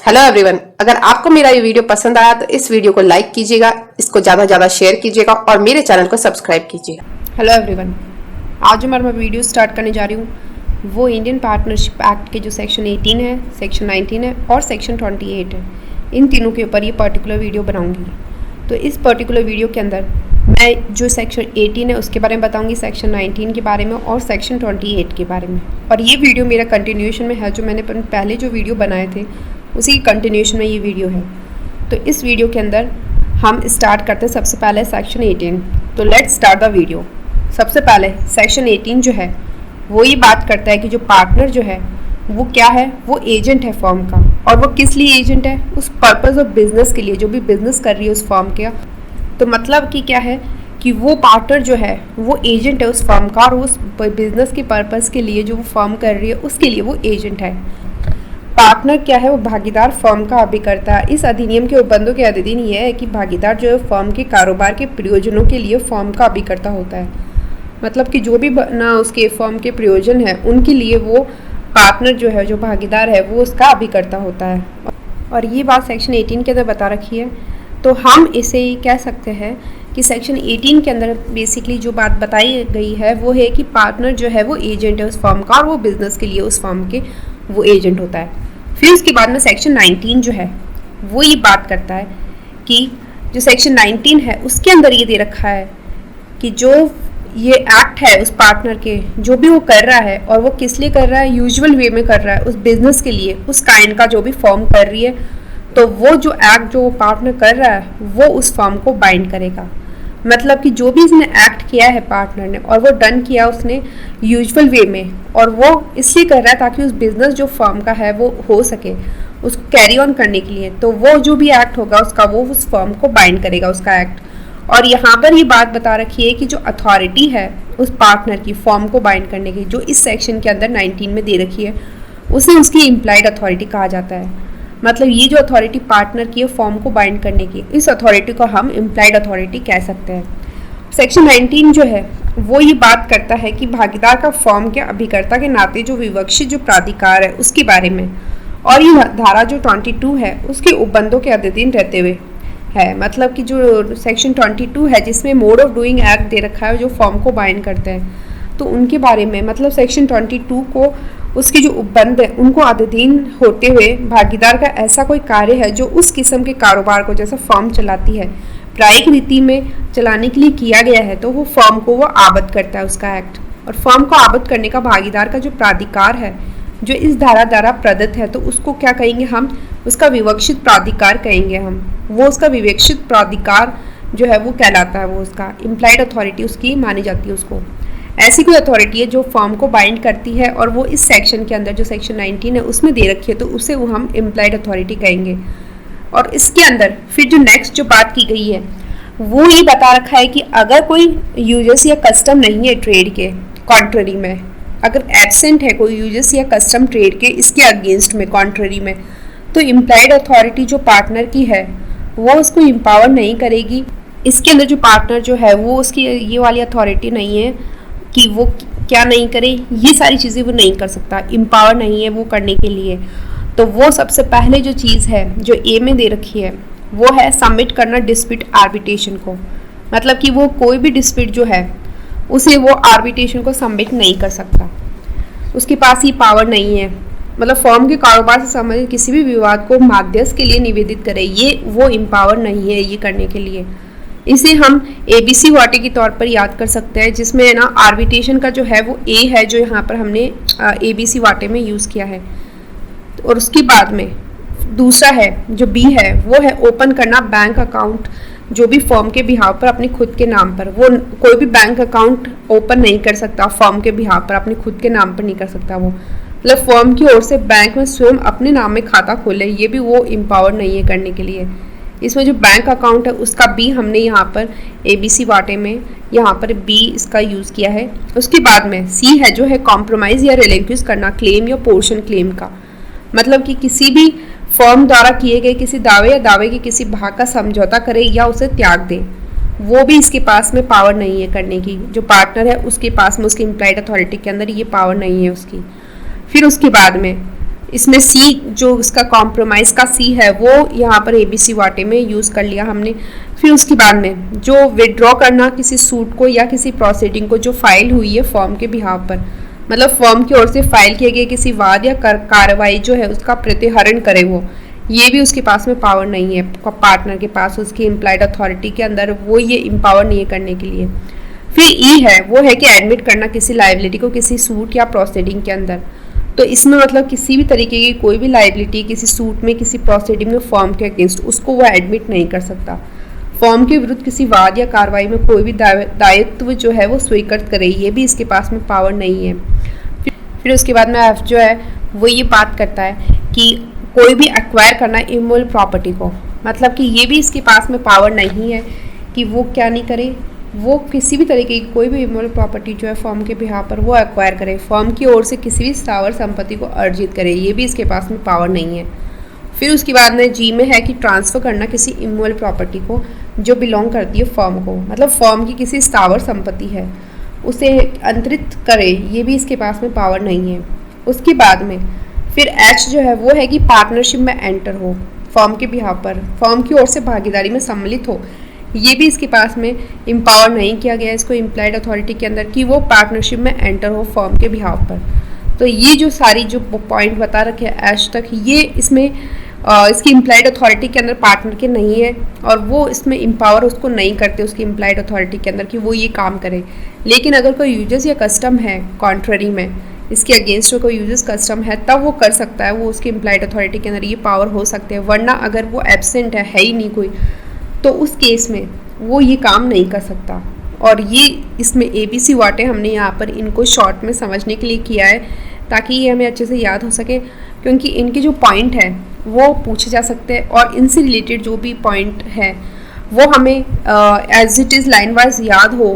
Hello everyone, अगर आपको मेरा ये वीडियो पसंद आया तो इस वीडियो को लाइक कीजिएगा, इसको ज़्यादा शेयर कीजिएगा और मेरे चैनल को सब्सक्राइब कीजिएगा। हेलो एवरीवन, आज जो मैं वीडियो स्टार्ट करने जा रही हूँ वो इंडियन पार्टनरशिप एक्ट के जो सेक्शन 18 है, सेक्शन 19 है और सेक्शन 28 है, इन तीनों के ऊपर ये पर्टिकुलर वीडियो बनाऊँगी। तो इस पर्टिकुलर वीडियो के अंदर मैं जो सेक्शन 18 है उसके बारे में बताऊँगी, सेक्शन 19 के बारे में और सेक्शन 28 के बारे में। और ये वीडियो मेरा कंटिन्यूएशन में है, जो मैंने पहले जो वीडियो बनाए थे उसी की कंटिन्यूएशन में ये वीडियो है। तो इस वीडियो के अंदर हम स्टार्ट करते हैं सबसे पहले सेक्शन 18। तो लेट्स स्टार्ट द वीडियो। सबसे पहले सेक्शन 18 जो है वो ये बात करता है कि जो पार्टनर जो है वो क्या है, वो एजेंट है फर्म का। और वो किस लिए एजेंट है? उस पर्पज़ ऑफ बिजनेस के लिए, जो भी बिजनेस कर रही है उस फर्म का। तो मतलब कि क्या है कि वो पार्टनर जो है वो एजेंट है उस फर्म का, और उस बिजनेस के पर्पज़ के लिए जो वो फर्म कर रही है उसके लिए वो एजेंट है। पार्टनर क्या है? वो भागीदार फर्म का अभिकर्ता। इस अधिनियम के उपबंधों के अधीन यह है कि भागीदार जो है फर्म के कारोबार के प्रयोजनों के लिए फर्म का अभिकर्ता होता है। मतलब कि जो भी ना उसके फर्म के प्रयोजन है उनके लिए वो पार्टनर जो है, जो भागीदार है, वो उसका अभिकर्ता होता है। और ये बात सेक्शन 18 के अंदर बता रखी है। तो हम इसे कह सकते हैं कि सेक्शन 18 के अंदर बेसिकली जो बात बताई गई है वो है कि पार्टनर जो है वो एजेंट है उस फर्म का, और वो बिजनेस के लिए उस फर्म के वो एजेंट होता है। फिर उसके बाद में सेक्शन 19 जो है वो ये बात करता है कि जो सेक्शन 19 है उसके अंदर ये दे रखा है कि जो ये एक्ट है उस पार्टनर के, जो भी वो कर रहा है और वो किस लिए कर रहा है, यूजुअल वे में कर रहा है उस बिजनेस के लिए, उस काइंड का जो भी फर्म कर रही है, तो वो जो एक्ट जो पार्टनर कर रहा है वो उस फर्म को बाइंड करेगा। मतलब कि जो भी इसने एक्ट किया है पार्टनर ने, और वो डन किया उसने यूजुअल वे में, और वो इसलिए कर रहा है ताकि उस बिजनेस जो फर्म का है वो हो सके, उसको कैरी ऑन करने के लिए, तो वो जो भी एक्ट होगा उसका वो उस फर्म को बाइंड करेगा उसका एक्ट। और यहाँ पर ये बात बता रखी है कि जो अथॉरिटी है उस पार्टनर की फर्म को बाइंड करने की, जो इस सेक्शन के अंदर 19 में दे रखी है, उसे उसकी इम्प्लाइड अथॉरिटी कहा जाता है। मतलब ये जो अथॉरिटी पार्टनर की है फॉर्म को बाइंड करने की, इस अथॉरिटी को हम इम्प्लाइड अथॉरिटी कह सकते हैं। सेक्शन 19 जो है वो ये बात करता है कि भागीदार का फॉर्म के अभिकर्ता के नाते जो विवक्षित जो प्राधिकार है उसके बारे में, और ये धारा जो 22 है उसके उपबंधों के अधीन रहते हुए है। मतलब कि जो सेक्शन 22 है जिसमें mode of doing act they रखा है जो फॉर्म को बाइंड करते हैं, तो उनके बारे में, मतलब सेक्शन 22 को उसके जो उपबंध है उनको अधीन होते हुए भागीदार का ऐसा कोई कार्य है जो उस किस्म के कारोबार को, जैसा फर्म चलाती है, प्रायिक रीति में चलाने के लिए किया गया है, तो वो फर्म को वो आबद्ध करता है उसका एक्ट। और फर्म को आबद्ध करने का भागीदार का जो प्राधिकार है जो इस धारा द्वारा प्रदत्त है, तो उसको क्या कहेंगे हम? उसका विवक्षित प्राधिकार कहेंगे हम। वो उसका विवक्षित प्राधिकार जो है वो कहलाता है, वो उसका इम्प्लाइड अथॉरिटी उसकी मानी जाती है उसको। ऐसी कोई अथॉरिटी है जो फर्म को बाइंड करती है और वो इस सेक्शन के अंदर जो सेक्शन 19 है उसमें दे रखी है, तो उसे वो हम इम्प्लाइड अथॉरिटी कहेंगे। और इसके अंदर फिर जो नेक्स्ट जो बात की गई है वो ये बता रखा है कि अगर कोई यूजर्स या कस्टम नहीं है ट्रेड के कॉन्ट्ररी में, अगर एब्सेंट है कोई यूजर्स या कस्टम ट्रेड के इसके अगेंस्ट में, कॉन्ट्ररी में, तो इम्प्लाइड अथॉरिटी जो पार्टनर की है वो उसको एम्पावर नहीं करेगी। इसके अंदर जो पार्टनर जो है वो उसकी ये वाली अथॉरिटी नहीं है कि वो क्या नहीं करे, ये सारी चीज़ें वो नहीं कर सकता, एम्पावर नहीं है वो करने के लिए। तो वो सबसे पहले जो चीज़ है जो ए में दे रखी है वो है सबमिट करना डिस्प्यूट आर्बिट्रेशन को। मतलब कि वो कोई भी डिस्प्यूट जो है उसे वो आर्बिट्रेशन को सबमिट नहीं कर सकता, उसके पास ये पावर नहीं है। मतलब फर्म के कारोबार से संबंधित किसी भी विवाद को मध्यस्थ के लिए निवेदित करे, ये वो एम्पावर नहीं है ये करने के लिए। इसे हम ABC वाटे के तौर पर याद कर सकते हैं, जिसमें ना आर्बिट्रेशन का जो है वो A है, जो यहाँ पर हमने ABC वाटे में यूज़ किया है। और उसके बाद में दूसरा है जो B है, वो है ओपन करना बैंक अकाउंट, जो भी फर्म के बिहाव पर अपने खुद के नाम पर, वो कोई भी बैंक अकाउंट ओपन नहीं कर सकता फर्म के बिहाव पर, अपने खुद के नाम पर नहीं कर सकता वो। मतलब फर्म की ओर से बैंक में स्वयं अपने नाम में खाता खोले, ये भी वो एम्पावर नहीं है करने के लिए। इसमें जो बैंक अकाउंट है उसका बी हमने यहाँ पर ABC वाटे में यहाँ पर बी इसका यूज़ किया है। उसके बाद में सी है जो है कॉम्प्रोमाइज़ या रिलिंक्विश करना क्लेम या पोर्शन क्लेम का। मतलब कि किसी भी फर्म द्वारा किए गए किसी दावे या दावे के किसी भाग का समझौता करे या उसे त्याग दे, वो भी इसके पास में पावर नहीं है करने की। जो पार्टनर है उसके पास में, उसकी इम्प्लाइड अथॉरिटी के अंदर ये पावर नहीं है उसकी। फिर उसके बाद में इसमें सी जो इसका कॉम्प्रोमाइज़ का सी है वो यहाँ पर ABC वाटे में यूज़ कर लिया हमने। फिर उसके बाद में जो विड्रॉ करना किसी सूट को या किसी प्रोसीडिंग को जो फाइल हुई है फर्म के बिहाफ पर, मतलब फर्म की ओर से फाइल किए गए किसी वाद या कार्रवाई जो है उसका प्रतिहरण करे, वो ये भी उसके पास में पावर नहीं है पार्टनर के पास, उसकी इम्प्लाइड अथॉरिटी के अंदर वो ये एम्पावर नहीं है करने के लिए। फिर ई है, वो है कि एडमिट करना किसी लाइबिलिटी को किसी सूट या प्रोसीडिंग के अंदर। तो इसमें मतलब किसी भी तरीके की कोई भी लाइबिलिटी किसी सूट में किसी प्रोसीडिंग में फर्म के अगेंस्ट उसको वो एडमिट नहीं कर सकता। फर्म के विरुद्ध किसी वाद या कार्रवाई में कोई भी दायित्व जो है वो स्वीकृत करे, ये भी इसके पास में पावर नहीं है। फिर उसके बाद में एफ जो है वो ये बात करता है कि कोई भी एक्वायर करना इमोरल प्रॉपर्टी को, मतलब कि ये भी इसके पास में पावर नहीं है कि वो क्या नहीं करे, वो किसी भी तरीके की कोई भी इमोरल प्रॉपर्टी जो है फर्म के बिहाफ पर वो एक्वायर करे, फर्म की ओर से किसी भी स्थावर संपत्ति को अर्जित करे, ये भी इसके पास में पावर नहीं है। फिर उसके बाद में जी में है कि ट्रांसफ़र करना किसी इमोरल प्रॉपर्टी को जो बिलोंग करती है फर्म को, मतलब फर्म की किसी स्थावर संपत्ति है उसे अंतरित करे, ये भी इसके पास में पावर नहीं है। उसके बाद में फिर एच जो है वो है कि पार्टनरशिप में एंटर हो फर्म के बिहाफ पर, फर्म की ओर से भागीदारी में सम्मिलित हो, ये भी इसके पास में एम्पावर नहीं किया गया इसको इम्प्लाइड अथॉरिटी के अंदर कि वो पार्टनरशिप में एंटर हो फर्म के बिहाफ पर। तो ये जो सारी जो पॉइंट बता रखे हैं एच तक, ये इसमें इसकी इम्प्लाइड अथॉरिटी के अंदर पार्टनर के नहीं है और वो इसमें एम्पावर उसको नहीं करते उसकी इम्प्लाइड अथॉरिटी के अंदर कि वो ये काम करे। लेकिन अगर कोई यूजर्स या कस्टम है कॉन्ट्ररी में, इसके अगेंस्ट जो कोई यूजर्स कस्टम है तब वो कर सकता है, वो उसकी इम्प्लाइड अथॉरिटी के अंदर ये पावर हो सकते हैं। वरना अगर वो एब्सेंट है ही नहीं कोई, तो उस केस में वो ये काम नहीं कर सकता। और ये इसमें ABC वाटे हमने यहाँ पर इनको शॉर्ट में समझने के लिए किया है ताकि ये हमें अच्छे से याद हो सके, क्योंकि इनके जो पॉइंट है वो पूछे जा सकते हैं और इनसे रिलेटेड जो भी पॉइंट है वो हमें as it is line wise याद हो,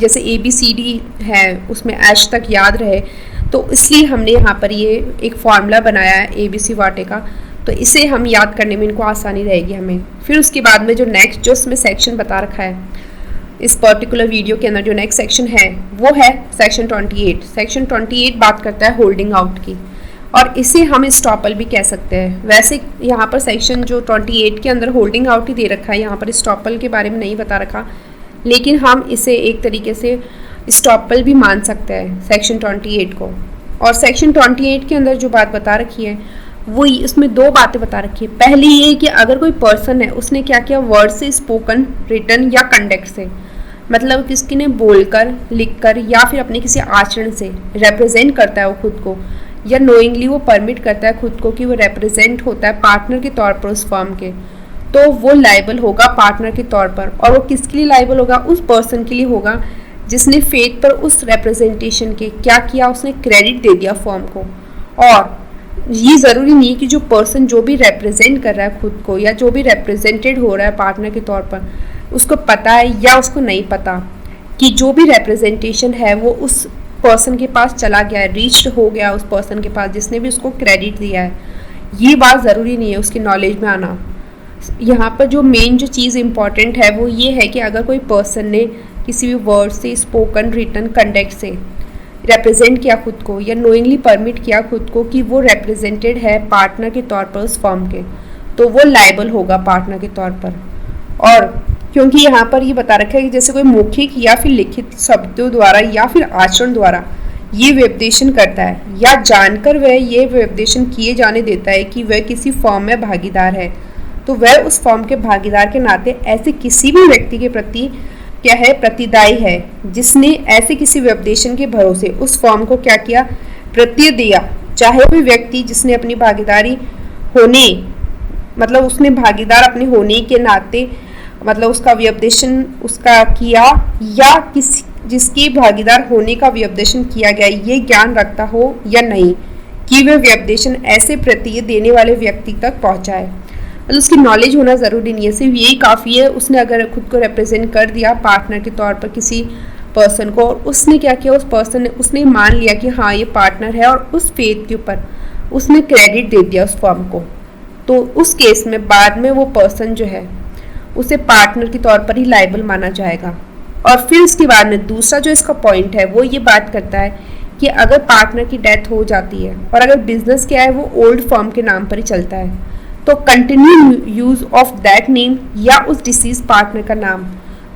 जैसे ABCD है उसमें एच तक याद रहे। तो इसलिए हमने यहाँ पर ये एक फॉर्मूला बनाया है ABC वाटे का, तो इसे हम याद करने में इनको आसानी रहेगी हमें। फिर उसके बाद में जो नेक्स्ट जो इसमें सेक्शन बता रखा है इस पर्टिकुलर वीडियो के अंदर, जो नेक्स्ट सेक्शन है वो है सेक्शन 28। सेक्शन 28 बात करता है होल्डिंग आउट की और इसे हम स्टॉपल भी कह सकते हैं। वैसे यहाँ पर सेक्शन जो 28 के अंदर होल्डिंग आउट ही दे रखा है, यहाँ पर स्टॉपल के बारे में नहीं बता रखा, लेकिन हम इसे एक तरीके से स्टॉपल भी मान सकते हैं सेक्शन 28 को। और सेक्शन 28 के अंदर जो बात बता रखी है वो उसमें दो बातें बता रखी है। पहली ये कि अगर कोई पर्सन है उसने क्या किया, वर्ड से, स्पोकन, रिटन या कंडक्ट से, मतलब किसी ने बोलकर, लिखकर या फिर अपने किसी आचरण से रिप्रेजेंट करता है वो खुद को, या नोइंगली वो परमिट करता है खुद को कि वो रिप्रेजेंट होता है पार्टनर के तौर पर उस फर्म के, तो वो लाइबल होगा पार्टनर के तौर पर। और वो किसके लिए लाइबल होगा, उस पर्सन के लिए होगा जिसने फेथ पर उस रिप्रेजेंटेशन के क्या किया, उसने क्रेडिट दे दिया फर्म को। और ये ज़रूरी नहीं कि जो पर्सन जो भी रिप्रेजेंट कर रहा है खुद को या जो भी रिप्रेजेंटेड हो रहा है पार्टनर के तौर पर, उसको पता है या उसको नहीं पता कि जो भी रिप्रेजेंटेशन है वो उस पर्सन के पास चला गया है, रीच्ड हो गया उस पर्सन के पास जिसने भी उसको क्रेडिट दिया है। ये बात ज़रूरी नहीं है उसकी नॉलेज में आना। यहाँ पर जो मेन जो चीज़ इम्पॉर्टेंट है वो ये है कि अगर कोई पर्सन ने किसी भी वर्ड से, स्पोकन, रिटन, कंडक्ट से रिप्रेजेंट किया खुद को या नोइंगली परमिट किया खुद को कि वो रिप्रेजेंटेड है पार्टनर के तौर पर उस फर्म के, तो वो लाइबल होगा पार्टनर के तौर पर। और क्योंकि यहाँ पर ये बता रखा है कि जैसे कोई मौखिक या फिर लिखित शब्दों द्वारा या फिर आचरण द्वारा ये व्यपदेशन करता है या जानकर वह ये व्यपदेशन किए जाने देता है कि वह किसी फर्म में भागीदार है, तो वह उस फर्म के भागीदार के नाते ऐसे किसी भी व्यक्ति के प्रति क्या है, प्रतिदायी है जिसने ऐसे किसी व्यपदेशन के भरोसे उस फर्म को क्या किया, प्रत्यय दिया, चाहे वो व्यक्ति जिसने अपनी भागीदारी होने, मतलब उसने भागीदार अपने होने के नाते, मतलब उसका व्यपदेशन उसका किया, या किसी जिसकी भागीदार होने का व्यपदेशन किया गया ये ज्ञान रखता हो या नहीं कि वह व्यपदेशन ऐसे प्रत्यय देने वाले व्यक्ति तक पहुंचाए। मतलब उसकी नॉलेज होना ज़रूरी नहीं है, सिर्फ यही काफ़ी है। उसने अगर खुद को रिप्रेजेंट कर दिया पार्टनर के तौर पर किसी पर्सन को, और उसने क्या किया, उस पर्सन ने उसने मान लिया कि हाँ ये पार्टनर है और उस फेथ के ऊपर उसने क्रेडिट दे दिया उस फर्म को, तो उस केस में बाद में वो पर्सन जो है उसे पार्टनर के तौर पर ही लाइबल माना जाएगा। और फिर उसके बाद में दूसरा जो इसका पॉइंट है वो ये बात करता है कि अगर पार्टनर की डेथ हो जाती है और अगर बिजनेस क्या है वो ओल्ड फर्म के नाम पर ही चलता है, तो continue use of that name या उस डिसीज पार्टनर का नाम,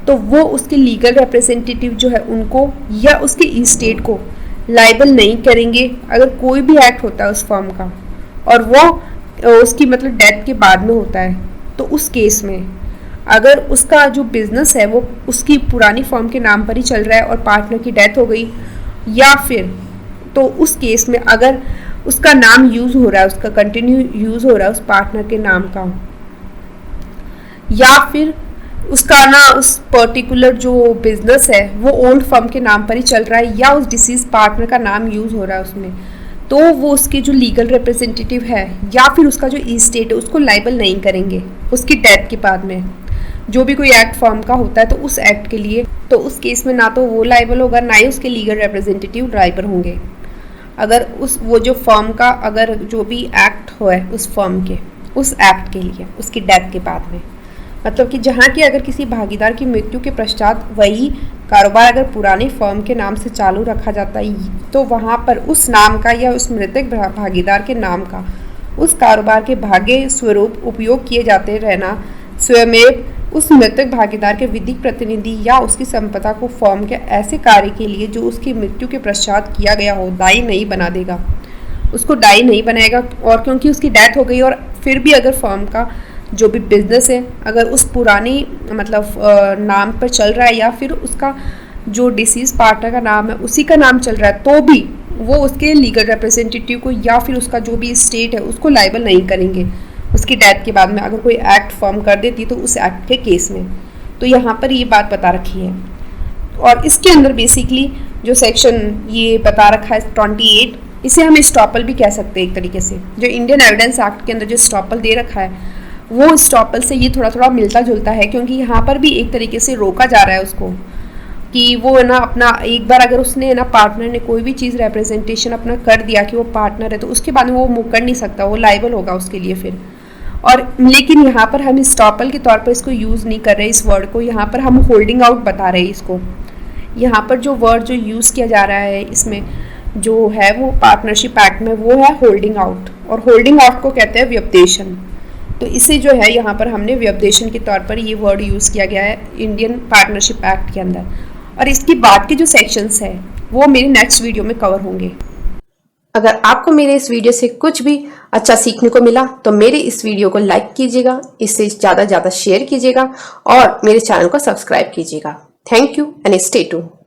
तो वो उसके लीगल रिप्रेजेंटेटिव जो है उनको या उसके इस्टेट को लाइबल नहीं करेंगे अगर कोई भी एक्ट होता है उस फर्म का और वो उसकी मतलब डेथ के बाद में होता है। तो उस केस में अगर उसका जो बिजनेस है वो उसकी पुरानी फर्म के नाम पर ही चल रहा है और पार्टनर की डेथ हो गई, या फिर तो उस केस में अगर उसका नाम यूज हो रहा है, उसका कंटिन्यू यूज हो रहा है उस पार्टनर के नाम का, या फिर उसका ना उस पर्टिकुलर जो बिजनेस है वो ओल्ड फर्म के नाम पर ही चल रहा है या उस डिसीज पार्टनर का नाम यूज हो रहा है उसमें, तो वो उसके जो लीगल रिप्रेजेंटेटिव है या फिर उसका जो इस्टेट है उसको लाइबल नहीं करेंगे उसकी डेथ के बाद में। जो भी कोई एक्ट फर्म का होता है तो उस एक्ट के लिए, तो उस केस में ना तो वो लाइबल होगा ना ही उसके लीगल रिप्रेजेंटेटिव लाइबल होंगे। अगर उस वो जो फर्म का अगर जो भी एक्ट हो है उस फर्म के उस एक्ट के लिए उसकी डेथ के बाद में, मतलब कि जहाँ की अगर किसी भागीदार की मृत्यु के पश्चात वही कारोबार अगर पुरानी फर्म के नाम से चालू रखा जाता है तो वहाँ पर उस नाम का या उस मृतक भागीदार के नाम का उस कारोबार के भाग्य स्वरूप उपयोग किए जाते रहना स्वयं उस मृतक भागीदार के विधिक प्रतिनिधि या उसकी संपदा को फर्म के ऐसे कार्य के लिए जो उसकी मृत्यु के पश्चात किया गया हो दायी नहीं बना देगा, उसको दायी नहीं बनाएगा। और क्योंकि उसकी डेथ हो गई और फिर भी अगर फर्म का जो भी बिजनेस है अगर उस पुरानी मतलब नाम पर चल रहा है या फिर उसका जो डिसीज पार्टनर का नाम है उसी का नाम चल रहा है, तो भी वो उसके लीगल रिप्रेजेंटेटिव को या फिर उसका जो भी स्टेट है उसको लाइबल नहीं करेंगे उसकी डेथ के बाद में अगर कोई एक्ट फॉर्म कर देती तो उस एक्ट के केस में। तो यहाँ पर ये बात बता रखी है और इसके अंदर बेसिकली जो सेक्शन ये बता रखा है 28, इसे हम स्टॉपल भी कह सकते हैं एक तरीके से। जो इंडियन एविडेंस एक्ट के अंदर जो स्टॉपल दे रखा है वो स्टॉपल से ये थोड़ा थोड़ा मिलता जुलता है, क्योंकि यहाँ पर भी एक तरीके से रोका जा रहा है उसको कि वो है ना अपना एक बार अगर उसने है ना पार्टनर ने कोई भी चीज़ रिप्रेजेंटेशन अपना कर दिया कि वो पार्टनर है तो उसके बाद में वो मूव कर नहीं सकता, वो लाइबल होगा उसके लिए फिर। और लेकिन यहाँ पर हम स्टॉपल के तौर पर इसको यूज़ नहीं कर रहे इस वर्ड को, यहाँ पर हम होल्डिंग आउट बता रहे हैं इसको। यहाँ पर जो वर्ड जो यूज़ किया जा रहा है इसमें जो है वो पार्टनरशिप एक्ट में वो है होल्डिंग आउट, और होल्डिंग आउट को कहते हैं व्यपदेशन। तो इसे जो है यहाँ पर हमने व्यपदेशन के तौर पर ये वर्ड यूज़ किया गया है इंडियन पार्टनरशिप एक्ट के अंदर। और इसके बाद के जो सेक्शंस है वो मेरे नेक्स्ट वीडियो में कवर होंगे। अगर आपको मेरे इस वीडियो से कुछ भी अच्छा सीखने को मिला तो मेरे इस वीडियो को लाइक कीजिएगा, इससे ज़्यादा शेयर कीजिएगा और मेरे चैनल को सब्सक्राइब कीजिएगा। Thank you and stay tuned.